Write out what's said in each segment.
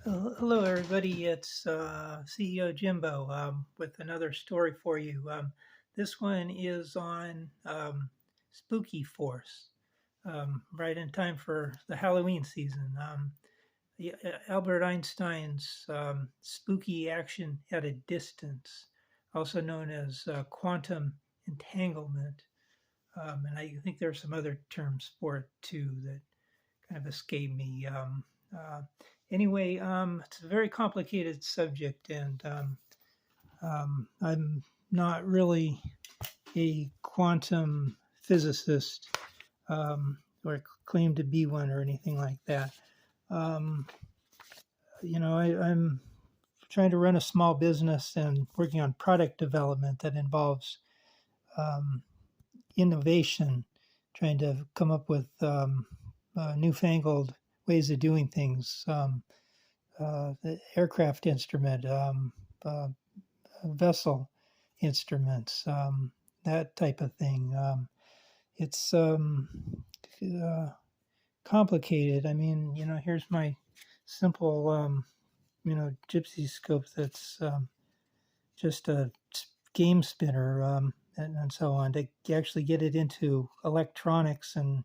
Hello, everybody. It's CEO Jimbo with another story for you. This one is on Spooky Force, right in time for the Halloween season. Albert Einstein's spooky action at a distance, also known as quantum entanglement. And I think there's some other terms for it too that kind of escape me. Uh, anyway, it's a very complicated subject, and I'm not really a quantum physicist or claim to be one or anything like that. Um, I'm trying to run a small business and working on product development that involves um, innovation, trying to come up with newfangled ways of doing things. The aircraft instrument, vessel instruments, that type of thing. It's uh, complicated. I mean, here's my simple, gypsy scope that's just a game spinner, and so on, to actually get it into electronics and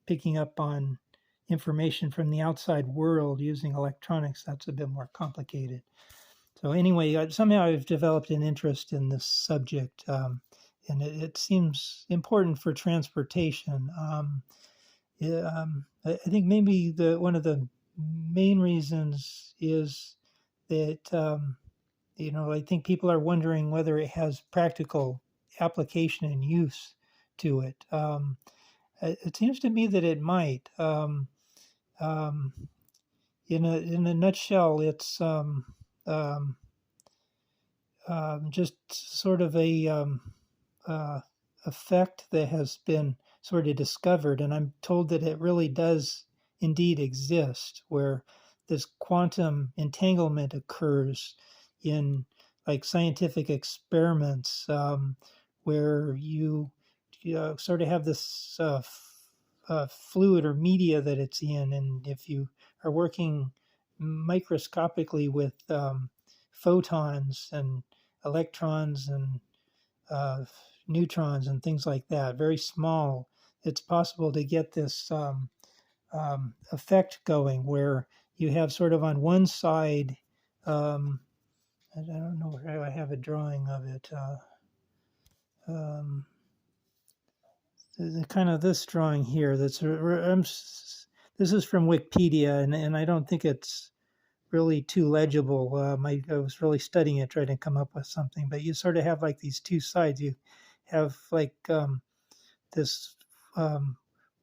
picking up on information from the outside world using electronics. That's a bit more complicated. So anyway, somehow I've developed an interest in this subject, and it seems important for transportation. I think maybe one of the main reasons is that I think people are wondering whether it has practical application and use to it. It seems to me that it might. Um, in a nutshell, it's um, just sort of a effect that has been sort of discovered, and I'm told that it really does indeed exist, where this quantum entanglement occurs in like scientific experiments, where you sort of have this fluid or media that it's in, and if you are working microscopically with photons and electrons and uh, neutrons and things like that, very small, it's possible to get this effect going where you have sort of on one side, I don't know where I have a drawing of it. Um, the kind of this drawing here. This is from Wikipedia, and I don't think it's really too legible. I was really studying it, trying to come up with something. But you sort of have like these two sides. You have like this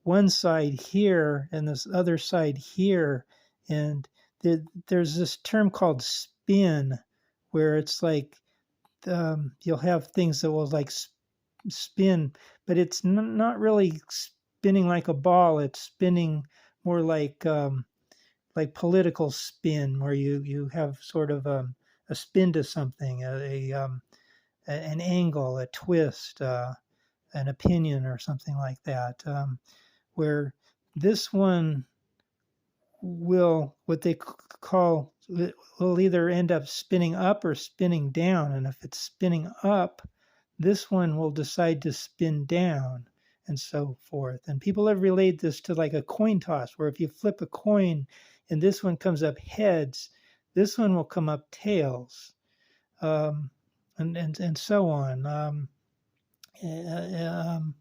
one side here and this other side here, and there's this term called spin, where it's like you'll have things that will like spin, but it's not really spinning like a ball. It's spinning more like political spin, where you have sort of a spin to something, an angle, a twist, an opinion, or something like that. Where this one will, what they call, will either end up spinning up or spinning down. And if it's spinning up, this one will decide to spin down, and so forth. And people have related this to like a coin toss, where if you flip a coin and this one comes up heads, this one will come up tails, um, and so on. Um, and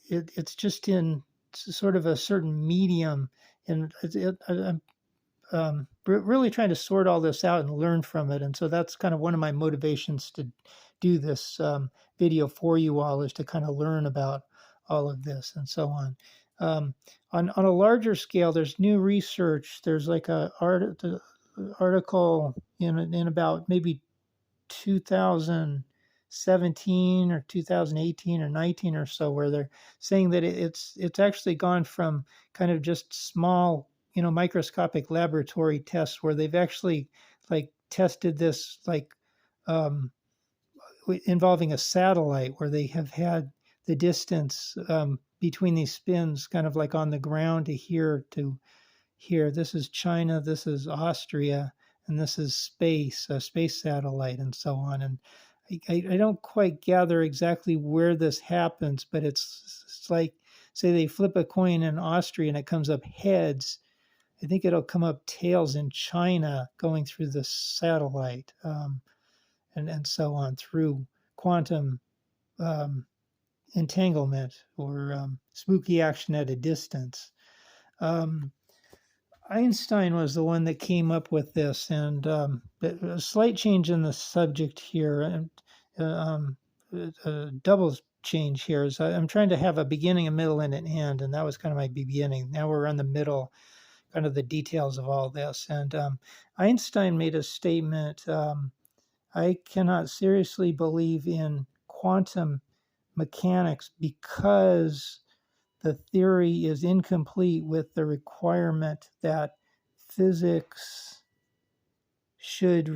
it's just in sort of a certain medium, and I'm really trying to sort all this out and learn from it. And so that's kind of one of my motivations to do this video for you all, is to kind of learn about all of this and so on. On a larger scale, there's new research. There's like a article in about maybe 2017 or 2018 or 19 or so, where they're saying that it's actually gone from kind of just small, microscopic laboratory tests, where they've actually like tested this like um, involving a satellite, where they have had the distance between these spins kind of like on the ground to here to here. This is China, this is Austria, and this is space, a space satellite, and so on. And I don't quite gather exactly where this happens, but it's like, say they flip a coin in Austria and it comes up heads. I think it'll come up tails in China going through the satellite, and so on through quantum um, entanglement or spooky action at a distance. Um, Einstein was the one that came up with this, and a slight change in the subject here, and a double change here is I'm trying to have a beginning, a middle, and an end, and that was kind of my beginning. Now we're on the middle, kind of the details of all this. And Einstein made a statement: I cannot seriously believe in quantum mechanics because the theory is incomplete with the requirement that physics should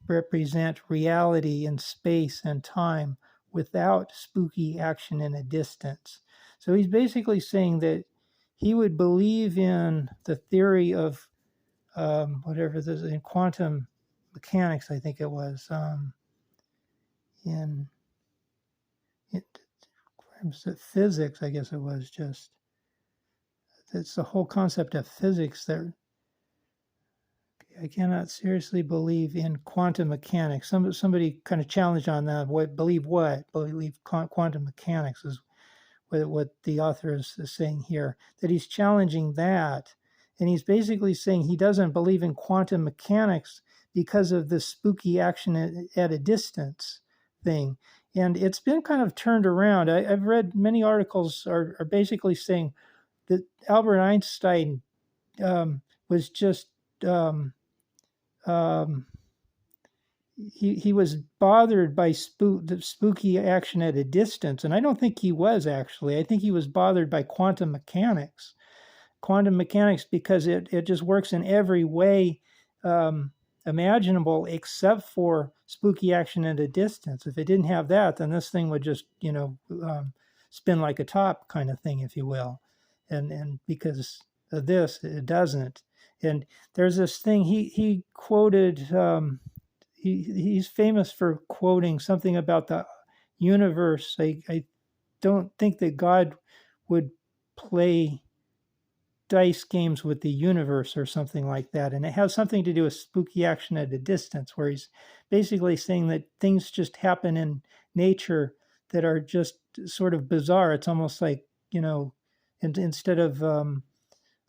represent reality in space and time without spooky action in a distance. So he's basically saying that he would believe in the theory of whatever this in quantum mechanics, I think it was, in physics, I guess it was just. It's the whole concept of physics that I cannot seriously believe in quantum mechanics. Somebody kind of challenged on that. Believe what? Believe quantum mechanics is what the author is saying here. That he's challenging that, and he's basically saying he doesn't believe in quantum mechanics because of the spooky action at a distance thing. And it's been kind of turned around. I've read many articles are basically saying that Albert Einstein was just he was bothered by the spooky action at a distance, and I don't think he was actually. I think he was bothered by quantum mechanics. Quantum mechanics because it just works in every way imaginable except for spooky action at a distance. If it didn't have that, then this thing would just spin like a top kind of thing, if you will, and because of this, it doesn't. And there's this thing he quoted. He's famous for quoting something about the universe. I don't think that God would play dice games with the universe or something like that. And it has something to do with spooky action at a distance, where he's basically saying that things just happen in nature that are just sort of bizarre. It's almost like, instead of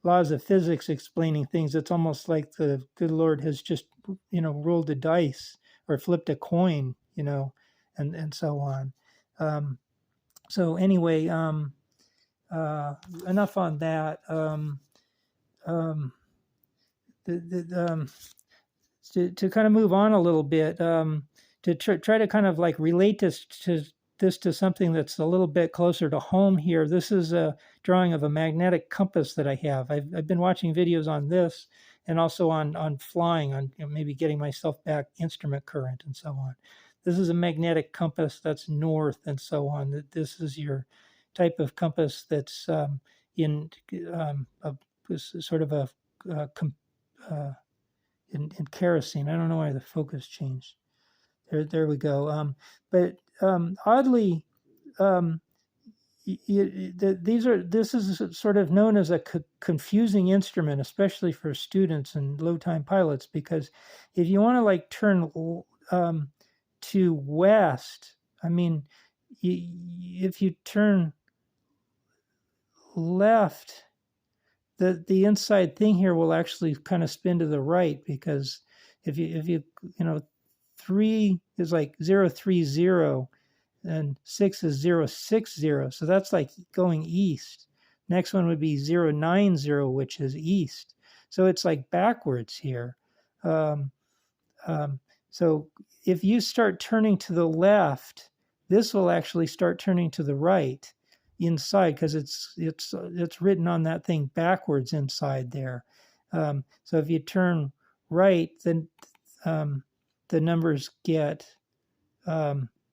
laws of physics explaining things, it's almost like the good Lord has just, rolled a dice or flipped a coin, and so on. So anyway, enough on that. To kind of move on a little bit, to try to kind of like relate this to something that's a little bit closer to home here. This is a drawing of a magnetic compass that I have. I've been watching videos on this and also on flying, on maybe getting myself back instrument current and so on. This is a magnetic compass that's north and so on. This is your type of compass that's in sort of in kerosene. I don't know why the focus changed. There we go. But oddly, this is sort of known as a confusing instrument, especially for students and low-time pilots, because if you want to like turn to west, I mean, if you turn left, the inside thing here will actually kind of spin to the right, because if you 3 is like 030 and 6 is 060, so that's like going east. Next one would be 090, which is east, so it's like backwards here. So if you start turning to the left, this will actually start turning to the right inside, because it's written on that thing backwards inside there. So if you turn right, then the numbers get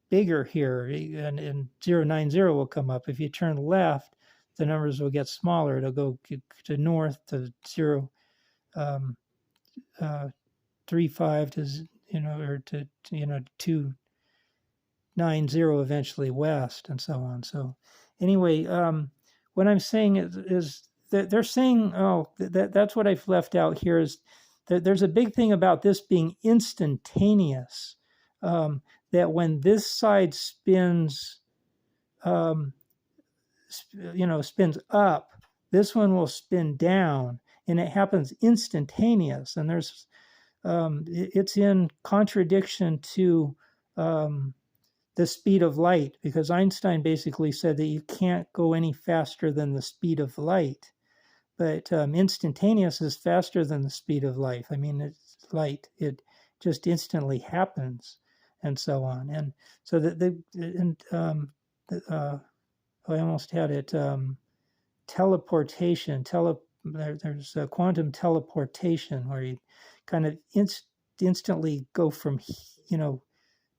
bigger here, and 090 will come up. If you turn left, the numbers will get smaller. It'll go to north to 0, 3, 5 to, or to 2, 9, 0 eventually west, and so on. So anyway, what I'm saying is that they're saying, that's what I've left out here, is that there's a big thing about this being instantaneous, that when this side spins, spins up, this one will spin down, and it happens instantaneous. And it's in contradiction to the speed of light, because Einstein basically said that you can't go any faster than the speed of light. But instantaneous is faster than the speed of light. I mean, it's light. It just instantly happens, and so on. And so I almost had it. Teleportation. There's a quantum teleportation where you kind of instantly go from,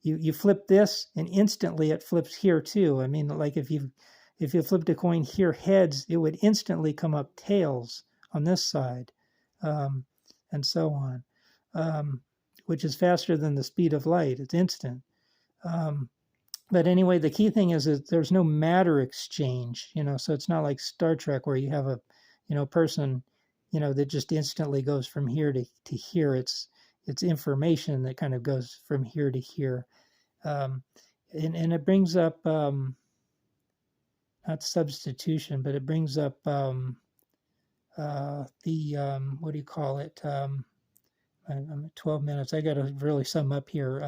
you flip this and instantly it flips here too. I mean, like if you flipped a coin here heads, it would instantly come up tails on this side, and so on, which is faster than the speed of light. It's instant. But anyway, the key thing is that there's no matter exchange, so it's not like Star Trek where you have a, person, that just instantly goes from here to here. It's information that kind of goes from here to here. And it brings up, not substitution, but it brings up the, what do you call it? I'm at 12 minutes. I got to really sum up here.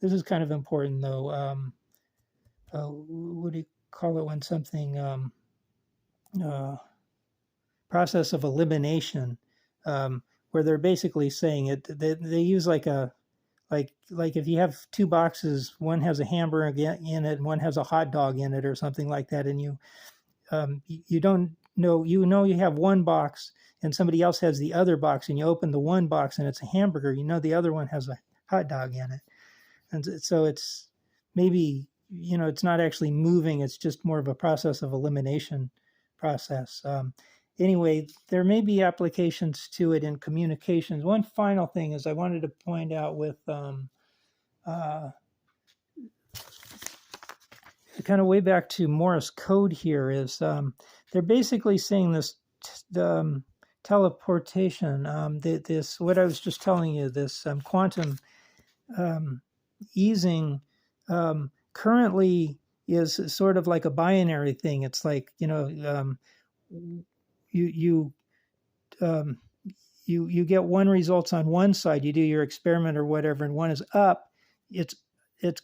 This is kind of important, though. What do you call it when something, process of elimination, where they're basically saying it, they use like if you have two boxes, one has a hamburger in it and one has a hot dog in it or something like that, and you don't know, you have one box and somebody else has the other box, and you open the one box and it's a hamburger, the other one has a hot dog in it. And so it's maybe, it's not actually moving, it's just more of a process of elimination process. Anyway, there may be applications to it in communications. One final thing is I wanted to point out with kind of way back to Morse code here is they're basically saying this teleportation, this, what I was just telling you, this quantum easing currently is sort of like a binary thing. It's like, you get one results on one side, you do your experiment or whatever, and one is up, it's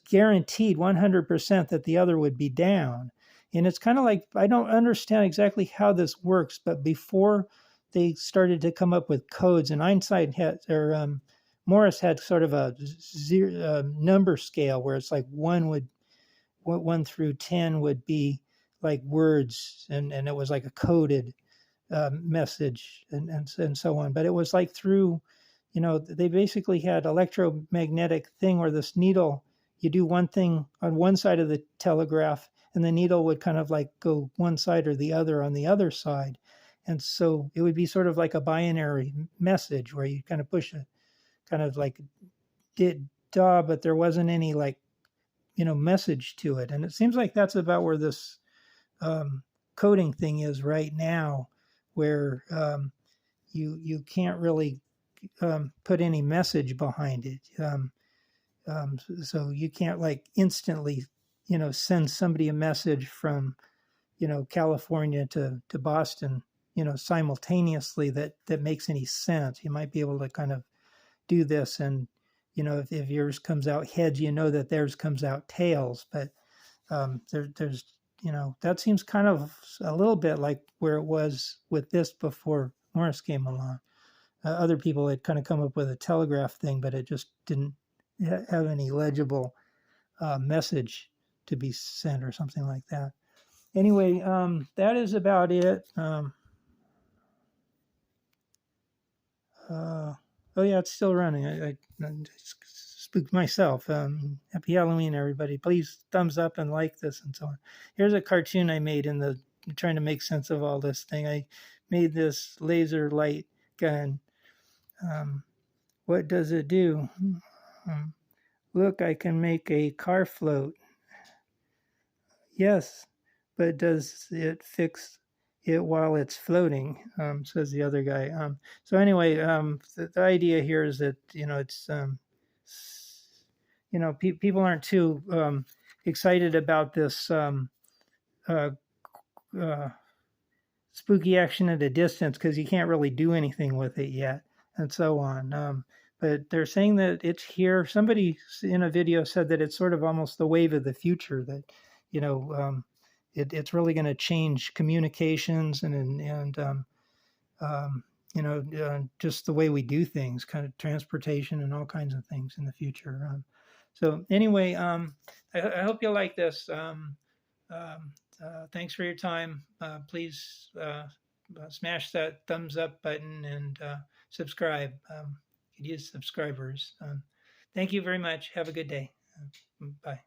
guaranteed 100% that the other would be down. And it's kind of like, I don't understand exactly how this works, but before they started to come up with codes, and Einstein had, or Morris had sort of a number scale where it's like 1 through 10 would be like words, and it was like a coded message, and so on. But it was like through, they basically had electromagnetic thing where this needle, you do one thing on one side of the telegraph, and the needle would kind of like go one side or the other on the other side. And so it would be sort of like a binary message where you kind of push a kind of like did da, but there wasn't any like, message to it. And it seems like that's about where this coding thing is right now, where you can't really put any message behind it. So you can't like instantly, send somebody a message from, California to Boston, simultaneously that makes any sense. You might be able to kind of do this, and if yours comes out heads, that theirs comes out tails. But there's that seems kind of a little bit like where it was with this before Morris came along. Other people had kind of come up with a telegraph thing, but it just didn't have any legible message to be sent or something like that. Anyway, that is about it. Oh yeah, it's still running. I spooked myself. Happy Halloween, everybody. Please thumbs up and like this and so on. Here's a cartoon I made in the trying to make sense of all this thing. I made this laser light gun. What does it do? Um, Look, I can make a car float. Yes, but does it fix it while it's floating? Says the other guy. So anyway, the idea here is that it's people aren't too excited about this uh, uh, spooky action at a distance because you can't really do anything with it yet, and so on. But they're saying that it's here. Somebody in a video said that it's sort of almost the wave of the future. That you know, it's really going to change communications and just the way we do things, kind of transportation and all kinds of things in the future. So anyway, I hope you like this. Um, Thanks for your time. Please smash that thumbs up button and subscribe. You could use subscribers. Thank you very much. Have a good day. Bye.